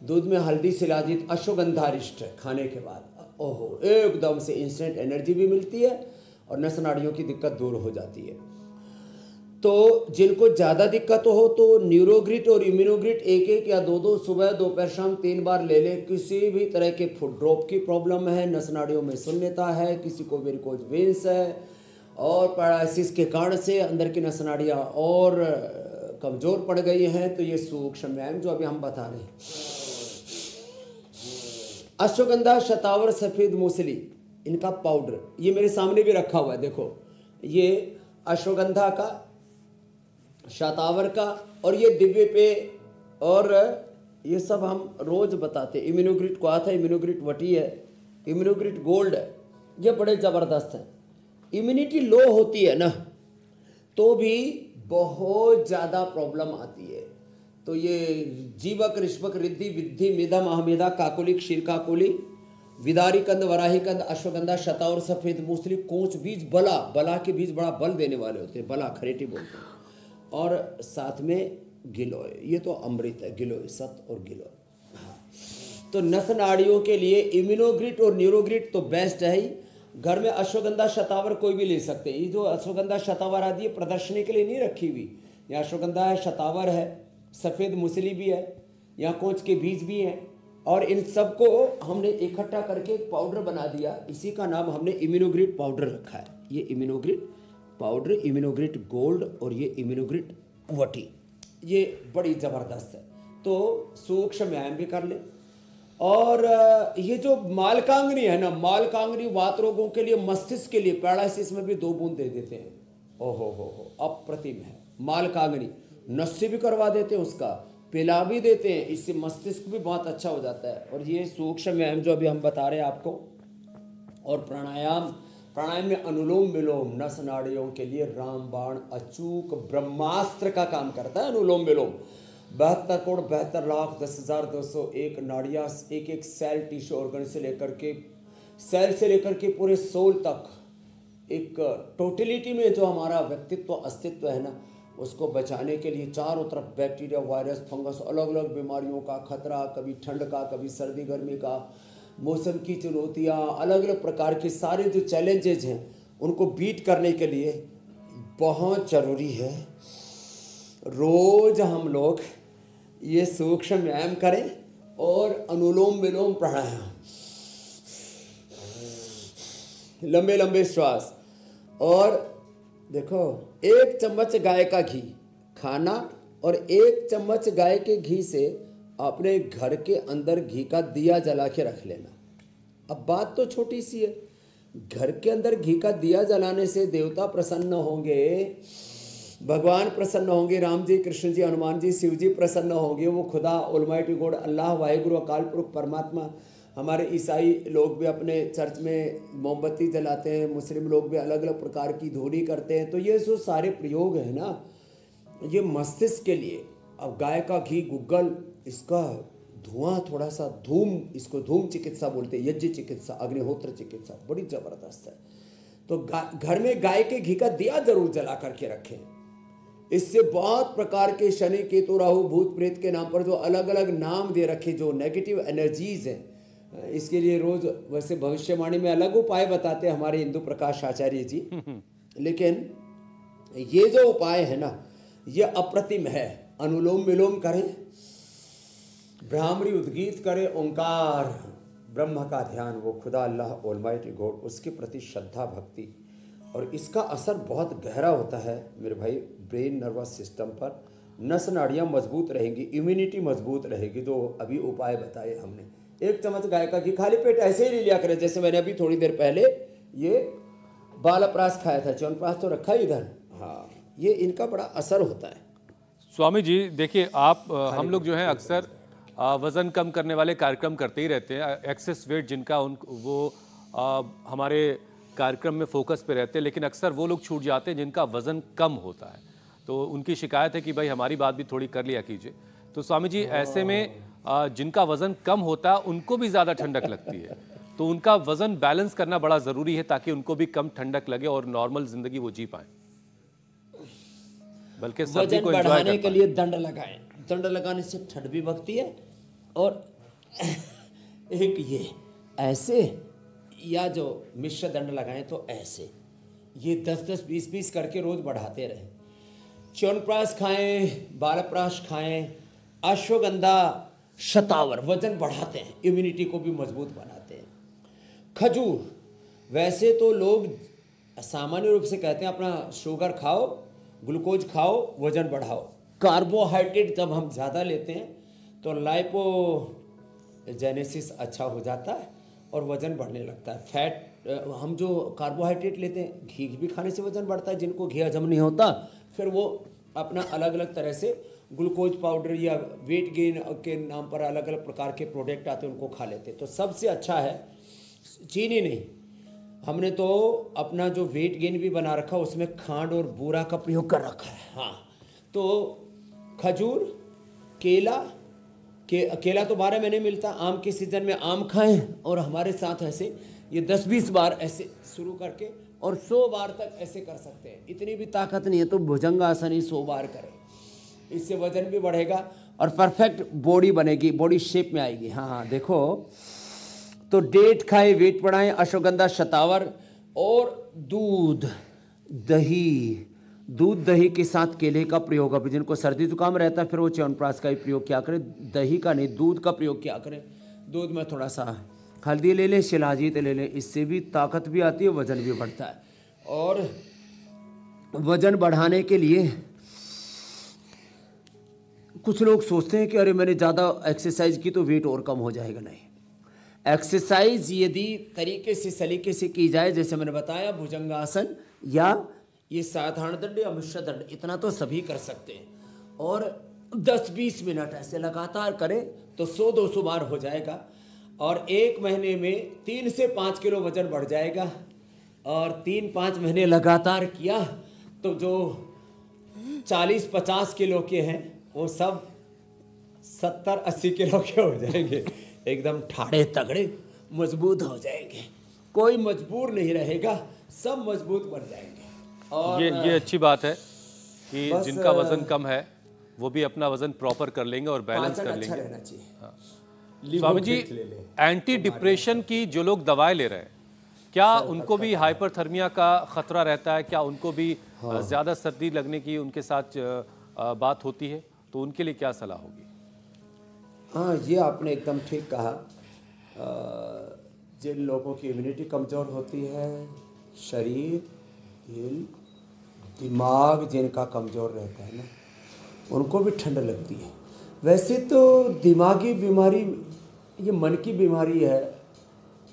दूध में हल्दी, शिलाजीत, अश्वगंधा रिष्ट खाने के बाद, ओहो, एकदम से इंस्टेंट एनर्जी भी मिलती है और नस नाड़ियों की दिक्कत दूर हो जाती है। तो जिनको ज़्यादा दिक्कत हो तो न्यूरोग्रिट और इम्यूनोग्रिट 1-1 या 2-2 सुबह, दोपहर, शाम 3 बार ले ले। किसी भी तरह के फुट ड्रॉप की प्रॉब्लम है, नस नाड़ियों में शून्यता है, किसी को वेरिकोज वेन्स है और पैरालिसिस के कारण से अंदर की नस नाड़ियाँ और कमज़ोर पड़ गई हैं, तो ये सूक्ष्म व्यायाम जो अभी हम बता रहे हैं, अश्वगंधा, शतावर, सफ़ेद मूसली, इनका पाउडर ये मेरे सामने भी रखा हुआ है। देखो, ये अश्वगंधा का, शतावर का और ये दिव्य पे, और ये सब हम रोज बताते। इम्यूनोग्रिट को आता है, इम्यूनोग्रिट वटी है, इम्यूनोग्रिट गोल्ड है, ये बड़े ज़बरदस्त है। इम्यूनिटी लो होती है ना, तो भी बहुत ज़्यादा प्रॉब्लम आती है। तो ये जीवक, ऋष्वक, रिद्धि, विद्धि, मिधम, अहमेदा, काकुली, क्षीर काकुली, विदारी कंद, वराही कंद, अश्वगंधा, शतावर, सफ़ेद मूसली, कोंच बीज, बला, बला के बीज बड़ा बल देने वाले होते हैं, बला खरेटी बोलते हैं, और साथ में गिलोय, ये तो अमृत है, गिलोय, सत और गिलोय। हाँ, तो नस नाड़ियों के लिए इम्यूनोग्रिट और न्यूरोग्रिट तो बेस्ट है ही। घर में अश्वगंधा, शतावर कोई भी ले सकते हैं। ये जो अश्वगंधा, शतावर आदि प्रदर्शनी के लिए नहीं रखी हुई, यहाँ अश्वगंधा है, शतावर है, सफ़ेद मूसली भी है, यहाँ कोंच के बीज भी हैं, और इन सबको हमने इकट्ठा करके एक पाउडर बना दिया। इसी का नाम हमने इम्यूनोग्रिट पाउडर रखा है। ये इम्यूनोग्रिट पाउडर, इम्यूनोग्रिट गोल्ड और ये इम्यूनोग्रिट वटी, ये बड़ी ज़बरदस्त है। तो सूक्ष्म व्यायाम भी कर ले। और ये जो मालकांगनी है ना, मालकांगनी वात रोगों के लिए, मस्तिष्क के लिए, पैरालिसिस में भी 2 बूंद दे देते हैं। ओहो हो, अप्रतिम है। मालकांगनी नस्य भी करवा देते हैं, उसका पिला भी देते हैं, इससे मस्तिष्क भी बहुत अच्छा हो जाता है। और ये सूक्ष्म व्यायाम जो अभी हम बता रहे हैं आपको, और प्राणायाम प्राणायाम में अनुलोम विलोम नस नाड़ियों के लिए रामबाण अचूक ब्रह्मास्त्र का काम करता है। अनुलोम विलोम 72,72,10,201 नाड़ियाँ, एक एक सेल टिश्यू ऑर्गन से लेकर के सेल से लेकर के पूरे सोल तक, एक टोटलिटी में जो हमारा व्यक्तित्व अस्तित्व है ना, उसको बचाने के लिए चारों तरफ बैक्टीरिया, वायरस, फंगस, अलग अलग बीमारियों का खतरा, कभी ठंड का, कभी सर्दी गर्मी का, मौसम की चुनौतियाँ, अलग अलग प्रकार के सारे जो चैलेंजेज हैं उनको बीट करने के लिए बहुत ज़रूरी है रोज़ हम लोग ये सूक्ष्म व्यायाम करें और अनुलोम विलोम प्राणायाम, लंबे लंबे श्वास। और देखो, 1 चम्मच गाय का घी खाना और 1 चम्मच गाय के घी से अपने घर के अंदर घी का दिया जला के रख लेना। अब बात तो छोटी सी है, घर के अंदर घी का दिया जलाने से देवता प्रसन्न होंगे, भगवान प्रसन्न होंगे, राम जी, कृष्ण जी, हनुमान जी, शिव जी प्रसन्न होंगे। वो खुदा ऑलमाइटी गॉड, अल्लाह, वाहिगुरु, अकाल पुरुष, परमात्मा। हमारे ईसाई लोग भी अपने चर्च में मोमबत्ती जलाते हैं, मुस्लिम लोग भी अलग अलग प्रकार की धूनी करते हैं। तो ये जो सारे प्रयोग है ना, ये मस्तिष्क के लिए। अब गाय का घी, गुग्गल, इसका धुआं, थोड़ा सा धूम, इसको धूम चिकित्सा बोलते हैं, यज्ञ चिकित्सा, अग्निहोत्र चिकित्सा, बड़ी ज़बरदस्त है। तो घर में गाय के घी का दिया जरूर जला करके रखें। इससे बहुत प्रकार के शनि, केतु, राहु, भूत प्रेत के नाम पर जो अलग अलग नाम दे रखे, जो नेगेटिव एनर्जीज हैं, इसके लिए रोज वैसे भविष्यवाणी में अलग उपाय बताते हैं हमारे इंदु प्रकाश आचार्य जी, लेकिन ये जो उपाय है ना, ये अप्रतिम है। अनुलोम विलोम करें, भ्रामरी उद्गीत करें, ओंकार, ब्रह्म का ध्यान, वो खुदा अल्लाह ऑलमाइटी गॉड, उसके प्रति श्रद्धा भक्ति, और इसका असर बहुत गहरा होता है मेरे भाई ब्रेन नर्वस सिस्टम पर। नस नाड़ियाँ मजबूत रहेंगी, इम्यूनिटी मजबूत रहेगी। जो अभी उपाय बताए हमने, 1 चम्मच गाय का घी खाली पेट ऐसे ही ले लिया करें। जैसे मैंने अभी थोड़ी देर पहले ये बालप्रास खाया था, च्यवनप्राश तो रखा ही इधर, हाँ, ये इनका बड़ा असर होता है। स्वामी जी देखिए, आप हम लोग जो है अक्सर वज़न कम करने वाले कार्यक्रम करते ही रहते हैं, एक्सेस वेट जिनका वो हमारे कार्यक्रम में फोकस पे रहते हैं, लेकिन अक्सर वो लोग छूट जाते हैं जिनका वज़न कम होता है। तो उनकी शिकायत है कि भाई हमारी बात भी थोड़ी कर लिया कीजिए। तो स्वामी जी, ऐसे में जिनका वज़न कम होता है उनको भी ज़्यादा ठंडक लगती है, तो उनका वज़न बैलेंस करना बड़ा ज़रूरी है ताकि उनको भी कम ठंडक लगे और नॉर्मल ज़िंदगी वो जी पाएँ, बल्कि वजन बढ़ाने के लिए दंड लगाएं। दंड लगाने से ठंड भी भगती है। और एक ये ऐसे, या जो मिश्र दंड लगाएं तो ऐसे, ये 10-10, 20-20 करके रोज बढ़ाते रहें। च्यवनप्राश खाएं, बालप्राश खाएं, अश्वगंधा, शतावर वजन बढ़ाते हैं, इम्यूनिटी को भी मजबूत बनाते हैं। खजूर, वैसे तो लोग सामान्य रूप से कहते हैं अपना शुगर खाओ, ग्लूकोज खाओ, वजन बढ़ाओ। कार्बोहाइड्रेट जब हम ज़्यादा लेते हैं तो लाइपोजेनेसिस अच्छा हो जाता है और वज़न बढ़ने लगता है। फैट, हम जो कार्बोहाइड्रेट लेते हैं, घी भी खाने से वज़न बढ़ता है। जिनको घी हजम नहीं होता, फिर वो अपना अलग अलग तरह से ग्लूकोज पाउडर या वेट गेन के नाम पर अलग अलग प्रकार के प्रोडक्ट आते हैं, उनको खा लेते हैं। तो सबसे अच्छा है चीनी नहीं। हमने तो अपना जो वेट गेन भी बना रखा, उसमें खांड और बूरा का प्रयोग कर रखा है। हाँ, तो खजूर, केला तो 12 महीने मिलता। आम के सीजन में आम खाएं, और हमारे साथ ऐसे ये 10-20 बार ऐसे शुरू करके और 100 बार तक ऐसे कर सकते हैं। इतनी भी ताकत नहीं है तो भुजंगासन ही 100 बार करें, इससे वजन भी बढ़ेगा और परफेक्ट बॉडी बनेगी, बॉडी शेप में आएगी। हाँ, देखो तो डेट खाएं, वेट बढ़ाएं, अश्वगंधा, शतावर और दूध दही के साथ केले का प्रयोग। अभी जिनको सर्दी जुकाम रहता है फिर वो च्यवनप्राश का ही प्रयोग क्या करें, दही का नहीं, दूध का प्रयोग क्या करें। दूध में थोड़ा सा हल्दी ले लें, शिलाजीत ले लें, इससे भी ताकत भी आती है, वजन भी बढ़ता है। और वजन बढ़ाने के लिए कुछ लोग सोचते हैं कि अरे मैंने ज़्यादा एक्सरसाइज की तो वेट और कम हो जाएगा। नहीं, एक्सरसाइज यदि तरीके से सलीके से की जाए, जैसे मैंने बताया भुजंगासन या ये साधारण दंड या मिश्र दंड, इतना तो सभी कर सकते हैं, और 10-20 मिनट ऐसे लगातार करें तो 100-200 बार हो जाएगा। और 1 महीने में 3 से 5 किलो वजन बढ़ जाएगा। और 3-5 महीने लगातार किया तो जो 40-50 किलो के हैं वो सब 70-80 किलो के हो जाएंगे, एकदम ठाड़े तगड़े मजबूत हो जाएंगे, कोई मजबूर नहीं रहेगा, सब मजबूत बन जाएंगे। और ये अच्छी बात है कि जिनका वजन कम है वो भी अपना वजन प्रॉपर कर लेंगे और बैलेंस कर लेंगे। अच्छा रहना चाहिए। हाँ। स्वामी जी, एंटी डिप्रेशन की जो लोग दवाएं ले रहे हैं, क्या उनको भी हाइपरथर्मिया का खतरा रहता है? क्या उनको भी ज्यादा सर्दी लगने की उनके साथ बात होती है? तो उनके लिए क्या सलाह होगी? हाँ, ये आपने एकदम ठीक कहा। जिन लोगों की इम्यूनिटी कमज़ोर होती है, शरीर, दिल, दिमाग जिनका कमज़ोर रहता है ना, उनको भी ठंड लगती है। वैसे तो दिमागी बीमारी ये मन की बीमारी है,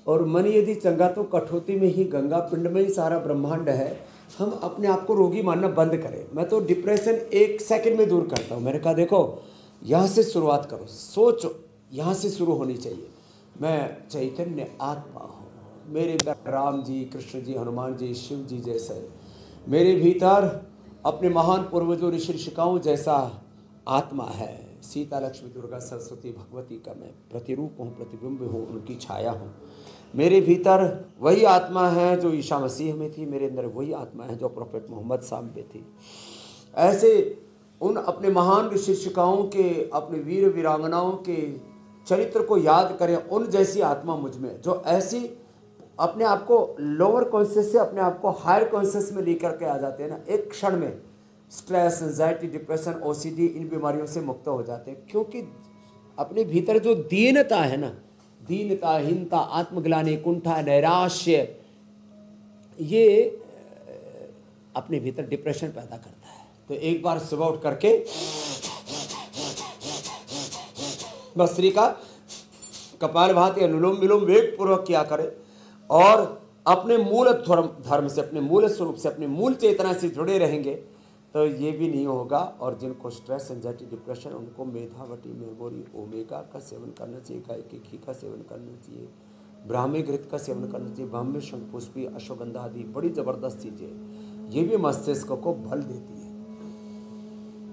और मन यदि चंगा तो कठौती में ही गंगा, पिंड में ही सारा ब्रह्मांड है। हम अपने आप को रोगी मानना बंद करें। मैं तो डिप्रेशन 1 सेकंड में दूर करता हूँ। मैंने कहा देखो, यहाँ से शुरुआत करो, सोचो, यहाँ से शुरू होनी चाहिए। मैं चैतन्य आत्मा हूँ, मेरे अंदर राम जी, कृष्ण जी, हनुमान जी, शिव जी जैसे, मेरे भीतर अपने महान पूर्वजों ऋषि ऋषिकाओं जैसा आत्मा है। सीता, लक्ष्मी, दुर्गा, सरस्वती, भगवती का मैं प्रतिरूप हूँ, प्रतिबिंब हूँ, उनकी छाया हूँ। मेरे भीतर वही आत्मा है जो ईसा मसीह में थी, मेरे अंदर वही आत्मा है जो प्रोफेट मोहम्मद साहब में थी। ऐसे उन अपने महान ऋषि ऋषिकाओं के, अपने वीर वीरांगनाओं के चरित्र को याद करें। उन जैसी आत्मा मुझ में, जो ऐसी अपने आप को लोअर कॉन्शियस से अपने आप को हायर कॉन्शियस में लेकर के आ जाते हैं ना, एक क्षण में स्ट्रेस, एंजाइटी, डिप्रेशन, ओसीडी, इन बीमारियों से मुक्त हो जाते हैं। क्योंकि अपने भीतर जो दीनता है ना, दीनता, हीनता, आत्मग्लानि, कुंठा, नैराश्य, ये अपने भीतर डिप्रेशन पैदा करता है। तो एक बार सुबह उठ करके भस्त्री का कपालभाति, अनुलोम विलोम वेग पूर्वक किया करें, और अपने मूल धर्म से, अपने मूल स्वरूप से, अपने मूल चेतना से जुड़े रहेंगे तो ये भी नहीं होगा। और जिनको स्ट्रेस, एंजाइटी, डिप्रेशन, उनको मेधावटी, मेमोरी, ओमेगा का सेवन करना चाहिए, गाय के घी का सेवन करना चाहिए, ब्राह्मी घृत का सेवन करना चाहिए, ब्राह्मी, शंखपुष्पी, अश्वगंधा आदि बड़ी ज़बरदस्त चीज़ें, ये भी मस्तिष्क को बल देती है।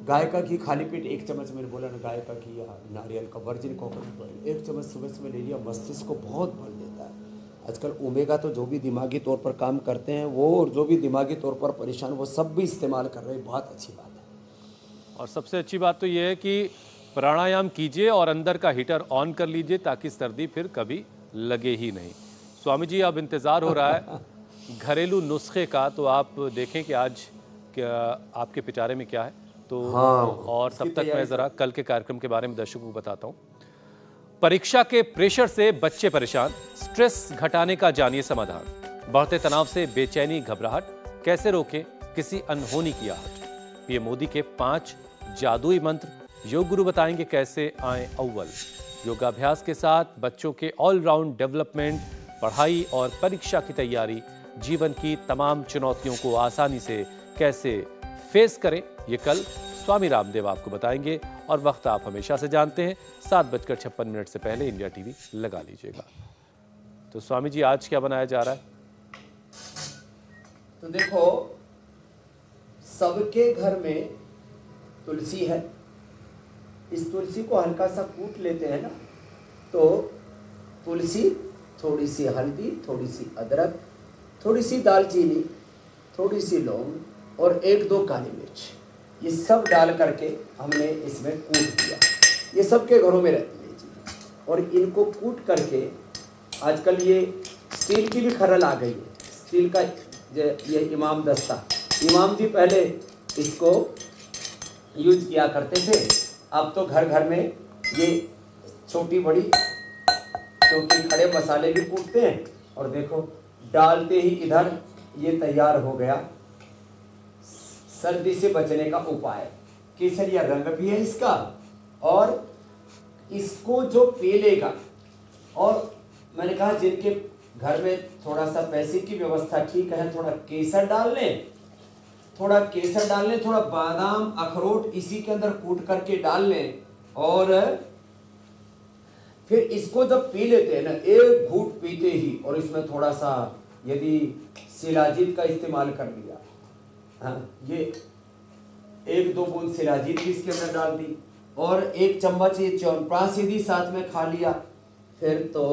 गाय का घी खाली पेट 1 चम्मच, मैंने बोला ना, गाय का घी या नारियल का वर्जिन कोकोनट ऑयल 1 चम्मच सुबह सुबह ले लिया, मस्तिष्क को बहुत बल देता है। आजकल ओमेगा तो जो भी दिमागी तौर पर काम करते हैं वो, और जो भी दिमागी तौर पर परेशान, वो सब भी इस्तेमाल कर रहे हैं। बहुत अच्छी बात है। और सबसे अच्छी बात तो ये है कि प्राणायाम कीजिए और अंदर का हीटर ऑन कर लीजिए ताकि सर्दी फिर कभी लगे ही नहीं। स्वामी जी, अब इंतज़ार हो रहा है घरेलू नुस्खे का, तो आप देखें कि आज क्या आपके पिटारे में क्या है। तो हाँ, और तब तक मैं ज़रा कल के कार्यक्रम के बारे में दर्शकों को बताता हूँ। परीक्षा के प्रेशर से बच्चे परेशान, स्ट्रेस घटाने का जानिए समाधान। बढ़ते तनाव से बेचैनी, घबराहट, कैसे रोकें किसी अनहोनी की आहट। पीएम मोदी के 5 जादुई मंत्र, योग गुरु बताएंगे कैसे आए अव्वल। योगाभ्यास के साथ बच्चों के ऑलराउंड डेवलपमेंट, पढ़ाई और परीक्षा की तैयारी, जीवन की तमाम चुनौतियों को आसानी से कैसे फेस करें, ये कल स्वामी रामदेव आपको बताएंगे। और वक्त आप हमेशा से जानते हैं, 7:56 से पहले इंडिया टीवी लगा लीजिएगा। तो स्वामी जी, आज क्या बनाया जा रहा है? तो देखो, सबके घर में तुलसी है। इस तुलसी को हल्का सा कूट लेते हैं ना, तो तुलसी, थोड़ी सी हल्दी, थोड़ी सी अदरक, थोड़ी सी दालचीनी, थोड़ी सी लौंग और 1-2 काली मिर्च, ये सब डाल करके हमने इसमें कूट दिया। ये सबके घरों में रहती है चीज़। और इनको कूट करके, आजकल ये स्टील की भी खरल आ गई है, स्टील का ये इमाम दस्ता। इमाम जी पहले इसको यूज किया करते थे, अब तो घर घर में ये छोटी बड़ी, क्योंकि खड़े मसाले भी कूटते हैं। और देखो, डालते ही इधर ये तैयार हो गया सर्दी से बचने का उपाय। केसरिया रंग भी है इसका, और इसको जो पी लेगा, और मैंने कहा जिनके घर में थोड़ा सा पैसे की व्यवस्था ठीक है, थोड़ा केसर डाल लें, थोड़ा बादाम, अखरोट इसी के अंदर कूट करके डाल लें, और फिर इसको जब पी लेते हैं ना, एक घूंट पीते ही, और इसमें थोड़ा सा यदि शिलाजीत का इस्तेमाल कर लिया, हाँ, ये 1-2 बूंद शिलाजीत भी इसके अंदर डाल दी और 1 चम्मच ये च्यवनप्राश यदि साथ में खा लिया, फिर तो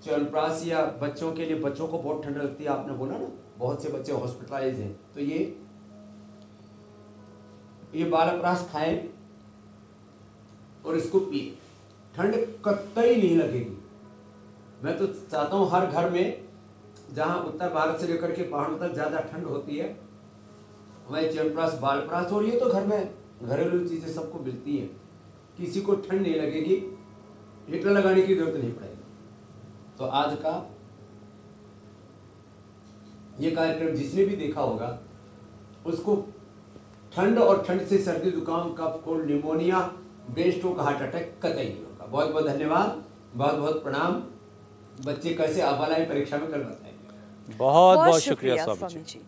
च्यवनप्राश या बच्चों के लिए, बच्चों को बहुत ठंड लगती है, आपने बोला ना बहुत से बच्चे हॉस्पिटलाइज हैं, तो ये बालप्राश खाएं और इसको पिए, ठंड कतई नहीं लगेगी। मैं तो चाहता हूँ हर घर में, जहाँ उत्तर भारत से लेकर के पहाड़ों तक ज़्यादा ठंड होती है, वही च्यवनप्राश, बालप्राश, और ये तो घर में घरेलू चीज़ें सबको मिलती हैं, किसी को ठंड नहीं लगेगी, हीटर लगाने की जरूरत नहीं पड़ेगी। तो आज का ये कार्यक्रम जिसने भी देखा होगा उसको ठंड और ठंड से सर्दी जुकाम, cough, cold, pneumonia, brain stroke, heart attack कतई नहीं होगा। बहुत बहुत धन्यवाद, बहुत बहुत प्रणाम। बच्चे कैसे आबालाई परीक्षा में कल बताएंगे। बहुत बहुत शुक्रिया स्वामी जी।